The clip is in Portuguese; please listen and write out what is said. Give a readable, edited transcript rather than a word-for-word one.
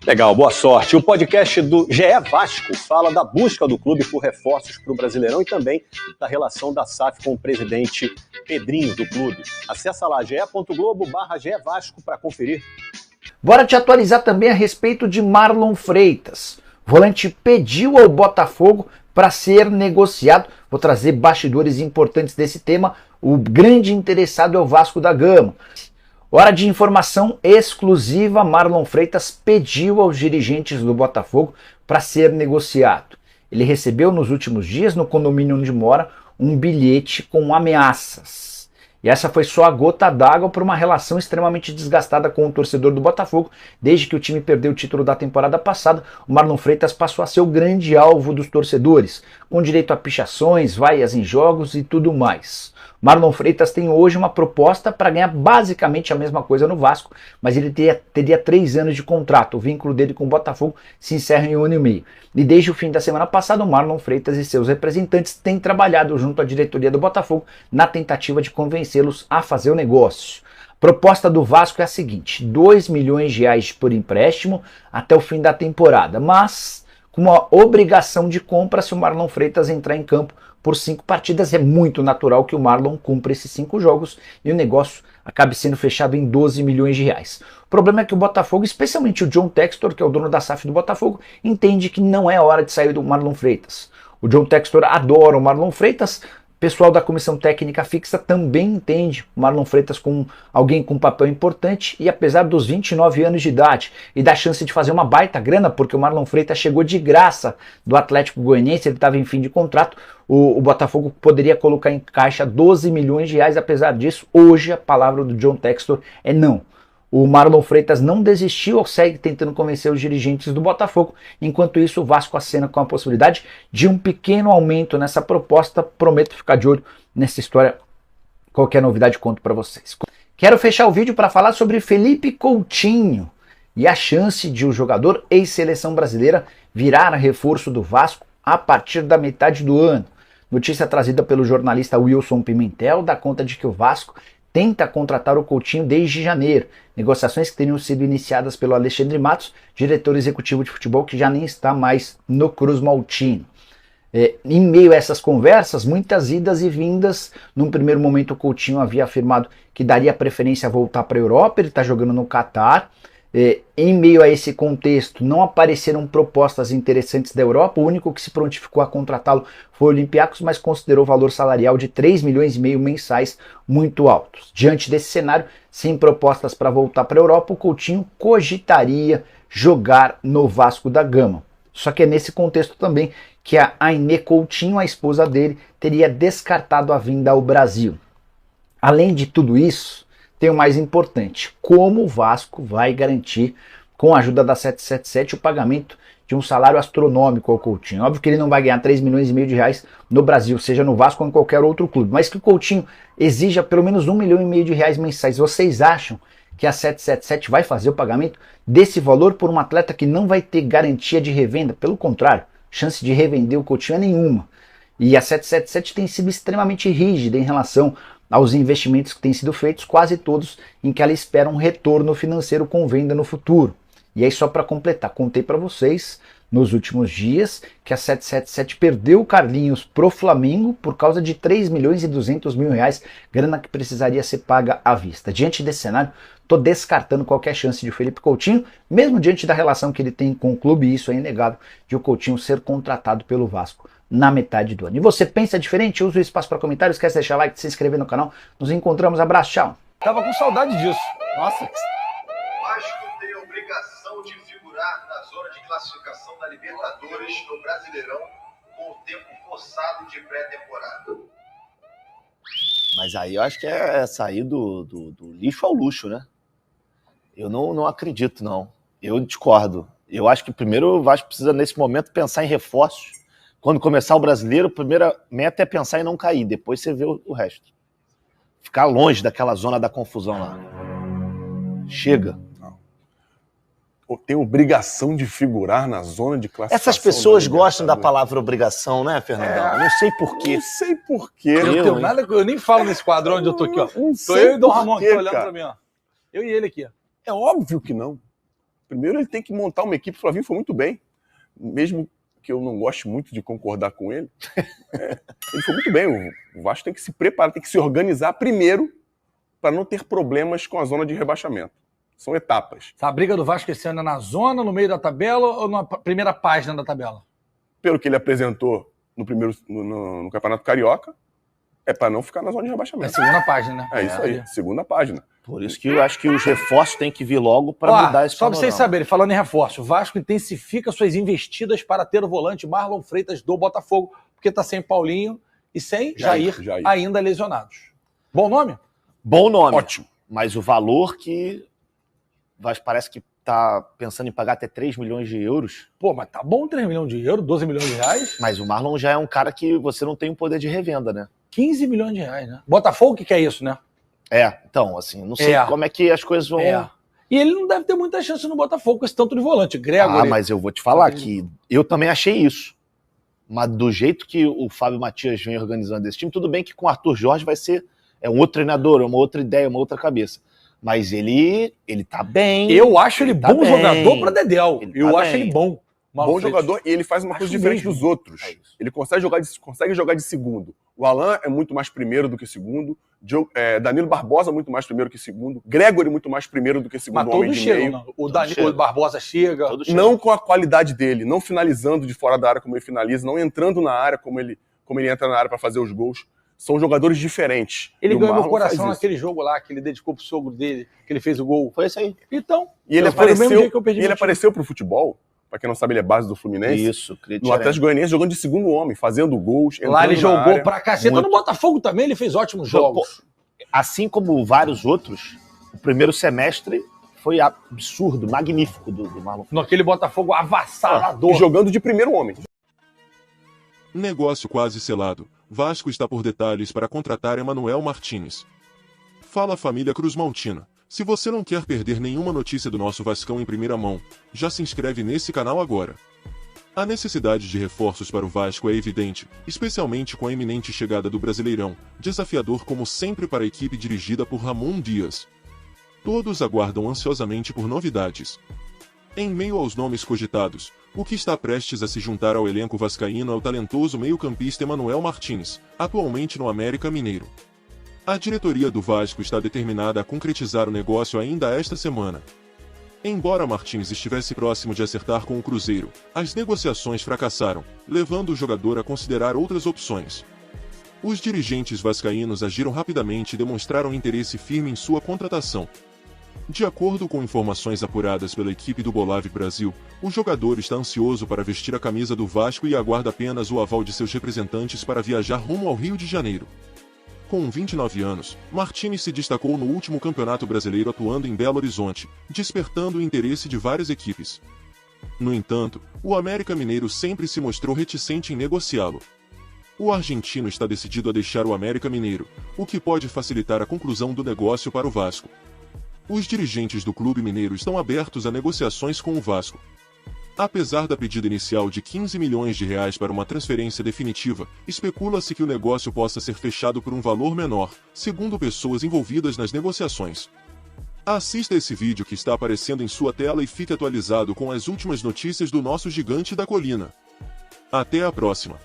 Legal, boa sorte. O podcast do GE Vasco fala da busca do clube por reforços para o Brasileirão e também da relação da SAF com o presidente Pedrinho do clube. Acesse lá ge.globo/GE Vasco para conferir. Bora te atualizar também a respeito de Marlon Freitas. O volante pediu ao Botafogo para ser negociado. Vou trazer bastidores importantes desse tema. O grande interessado é o Vasco da Gama. Hora de informação exclusiva, Marlon Freitas pediu aos dirigentes do Botafogo para ser negociado. Ele recebeu nos últimos dias, no condomínio onde mora, um bilhete com ameaças. E essa foi só a gota d'água para uma relação extremamente desgastada com o torcedor do Botafogo. Desde que o time perdeu o título da temporada passada, o Marlon Freitas passou a ser o grande alvo dos torcedores, com direito a pichações, vaias em jogos e tudo mais. Marlon Freitas tem hoje uma proposta para ganhar basicamente a mesma coisa no Vasco, mas ele teria 3 anos de contrato. O vínculo dele com o Botafogo se encerra em 1 ano e meio. E desde o fim da semana passada, o Marlon Freitas e seus representantes têm trabalhado junto à diretoria do Botafogo na tentativa de convencê-los a fazer o negócio. A proposta do Vasco é a seguinte: 2 milhões de reais por empréstimo até o fim da temporada, mas com uma obrigação de compra se o Marlon Freitas entrar em campo por 5 partidas. É muito natural que o Marlon cumpra esses 5 jogos e o negócio acabe sendo fechado em 12 milhões de reais. O problema é que o Botafogo, especialmente o John Textor, que é o dono da SAF do Botafogo, entende que não é hora de sair do Marlon Freitas. O John Textor adora o Marlon Freitas. O pessoal da comissão técnica fixa também entende o Marlon Freitas como alguém com um papel importante e apesar dos 29 anos de idade e da chance de fazer uma baita grana, porque o Marlon Freitas chegou de graça do Atlético Goianiense, ele estava em fim de contrato, o Botafogo poderia colocar em caixa 12 milhões de reais. Apesar disso, hoje a palavra do John Textor é não. O Marlon Freitas não desistiu, segue tentando convencer os dirigentes do Botafogo. Enquanto isso, o Vasco acena com a possibilidade de um pequeno aumento nessa proposta. Prometo ficar de olho nessa história. Qualquer novidade conto para vocês. Quero fechar o vídeo para falar sobre Felipe Coutinho e a chance de o jogador ex-seleção brasileira virar reforço do Vasco a partir da metade do ano. Notícia trazida pelo jornalista Wilson Pimentel dá conta de que o Vasco tenta contratar o Coutinho desde janeiro. Negociações que teriam sido iniciadas pelo Alexandre Matos, diretor executivo de futebol que já nem está mais no Cruz Maltino. Em meio a essas conversas, muitas idas e vindas. Num primeiro momento o Coutinho havia afirmado que daria preferência a voltar para a Europa, ele está jogando no Catar. Em meio a esse contexto, não apareceram propostas interessantes da Europa. O único que se prontificou a contratá-lo foi o Olympiacos, mas considerou o valor salarial de 3 milhões e meio mensais muito altos. Diante desse cenário, sem propostas para voltar para a Europa, o Coutinho cogitaria jogar no Vasco da Gama. Só que é nesse contexto também que a Aine Coutinho, a esposa dele, teria descartado a vinda ao Brasil. Além de tudo isso, tem o mais importante: como o Vasco vai garantir, com a ajuda da 777, o pagamento de um salário astronômico ao Coutinho. Óbvio que ele não vai ganhar 3 milhões e meio de reais no Brasil, seja no Vasco ou em qualquer outro clube, mas que o Coutinho exija pelo menos 1 milhão e meio de reais mensais. Vocês acham que a 777 vai fazer o pagamento desse valor por um atleta que não vai ter garantia de revenda? Pelo contrário, chance de revender o Coutinho é nenhuma. E a 777 tem sido extremamente rígida em relação aos investimentos que têm sido feitos, quase todos em que ela espera um retorno financeiro com venda no futuro. E aí, só para completar, contei para vocês nos últimos dias que a 777 perdeu o Carlinhos pro Flamengo por causa de 3 milhões e 200 mil reais, grana que precisaria ser paga à vista. Diante desse cenário, estou descartando qualquer chance de Felipe Coutinho, mesmo diante da relação que ele tem com o clube, e isso é inegável, de o Coutinho ser contratado pelo Vasco na metade do ano. E você pensa diferente? Usa o espaço para comentários, esquece de deixar like, se inscrever no canal. Nos encontramos, abraço, tchau. Tava com saudade disso. Nossa. O Vasco tem a obrigação de figurar na zona de classificação da Libertadores no Brasileirão com o tempo forçado de pré-temporada. Mas aí eu acho que é sair do lixo ao luxo, né? Eu não acredito, não. Eu discordo. Eu acho que primeiro o Vasco precisa, nesse momento, pensar em reforços. Quando começar o Brasileiro, a primeira meta é pensar em não cair, depois você vê o resto. Ficar longe daquela zona da confusão lá. Chega. Tem obrigação de figurar na zona de classificação. Essas pessoas gostam da palavra obrigação, né, Fernandão? Não sei porquê. Não sei porquê. Eu nem falo nesse quadro onde eu tô aqui, ó. Tô eu e o Dom Ramon aqui olhando pra mim, ó. Eu e ele aqui, ó. É óbvio que não. Primeiro ele tem que montar uma equipe. O Flavinho foi muito bem, mesmo que eu não goste muito de concordar com ele. Ele foi muito bem. O Vasco tem que se preparar, tem que se organizar primeiro para não ter problemas com a zona de rebaixamento. São etapas. A briga do Vasco esse ano é na zona, no meio da tabela ou na primeira página da tabela? Pelo que ele apresentou no Campeonato Carioca, é para não ficar na zona de É a rebaixamento. segunda página, né? É isso aí, segunda página. Por isso que eu acho que os reforços têm que vir logo para mudar esse Só para panorama. vocês saberem, falando em reforço, o Vasco intensifica suas investidas para ter o volante Marlon Freitas do Botafogo, porque está sem Paulinho e sem Jair, ainda lesionados. Bom nome? Bom nome. Ótimo. Mas o valor que parece que tá pensando em pagar até 3 milhões de euros. Pô, mas tá bom 3 milhões de euros, 12 milhões de reais, Mas o Marlon já é um cara que você não tem o poder de revenda, né? 15 milhões de reais, né? Botafogo que é isso, né? Então, assim, não sei como é que as coisas vão... E ele não deve ter muita chance no Botafogo com esse tanto de volante. Gregory. Mas eu vou te falar que eu também achei isso. Mas do jeito que o Fábio Matias vem organizando esse time, tudo bem que com o Arthur Jorge vai ser um outro treinador, uma outra ideia, uma outra cabeça. Mas ele tá bem. Eu acho ele tá bom bem. jogador para Dedéu. Eu tá acho bem. ele bom. Bom jogador, e ele faz uma coisa diferente dos outros. Ele consegue jogar de segundo. O Alan é muito mais primeiro do que segundo. Danilo Barbosa muito mais primeiro que segundo. Gregory muito mais primeiro do que segundo. Mas todos chegam. O Barbosa chega. Não com a qualidade dele, não finalizando de fora da área como ele finaliza, não entrando na área como ele entra na área para fazer os gols. São jogadores diferentes. Ele ganhou meu coração naquele jogo lá, que ele dedicou pro sogro dele, que ele fez o gol. Foi isso aí. Então, e ele apareceu pro futebol. Pra quem não sabe, ele é base do Fluminense. Isso, no Atlético Goianiense, jogando de segundo homem, fazendo gols. Lá ele jogou pra caceta. No Botafogo também ele fez ótimos jogos. Assim como vários outros, o primeiro semestre foi absurdo, magnífico do Marlon. Naquele Botafogo avassalador. E jogando de primeiro homem. Negócio quase selado. Vasco está por detalhes para contratar Emanuel Martínez. Fala família Cruz Maltina. Se você não quer perder nenhuma notícia do nosso Vascão em primeira mão, já se inscreve nesse canal agora. A necessidade de reforços para o Vasco é evidente, especialmente com a iminente chegada do Brasileirão, desafiador como sempre para a equipe dirigida por Ramon Dias. Todos aguardam ansiosamente por novidades. Em meio aos nomes cogitados, o que está prestes a se juntar ao elenco vascaíno é o talentoso meio-campista Emanuel Martínez, atualmente no América Mineiro. A diretoria do Vasco está determinada a concretizar o negócio ainda esta semana. Embora Martínez estivesse próximo de acertar com o Cruzeiro, as negociações fracassaram, levando o jogador a considerar outras opções. Os dirigentes vascaínos agiram rapidamente e demonstraram interesse firme em sua contratação. De acordo com informações apuradas pela equipe do Bolave Brasil, o jogador está ansioso para vestir a camisa do Vasco e aguarda apenas o aval de seus representantes para viajar rumo ao Rio de Janeiro. Com 29 anos, Martínez se destacou no último Campeonato Brasileiro atuando em Belo Horizonte, despertando o interesse de várias equipes. No entanto, o América Mineiro sempre se mostrou reticente em negociá-lo. O argentino está decidido a deixar o América Mineiro, o que pode facilitar a conclusão do negócio para o Vasco. Os dirigentes do clube mineiro estão abertos a negociações com o Vasco. Apesar da pedida inicial de 15 milhões de reais para uma transferência definitiva, especula-se que o negócio possa ser fechado por um valor menor, segundo pessoas envolvidas nas negociações. Assista esse vídeo que está aparecendo em sua tela e fique atualizado com as últimas notícias do nosso gigante da colina. Até a próxima!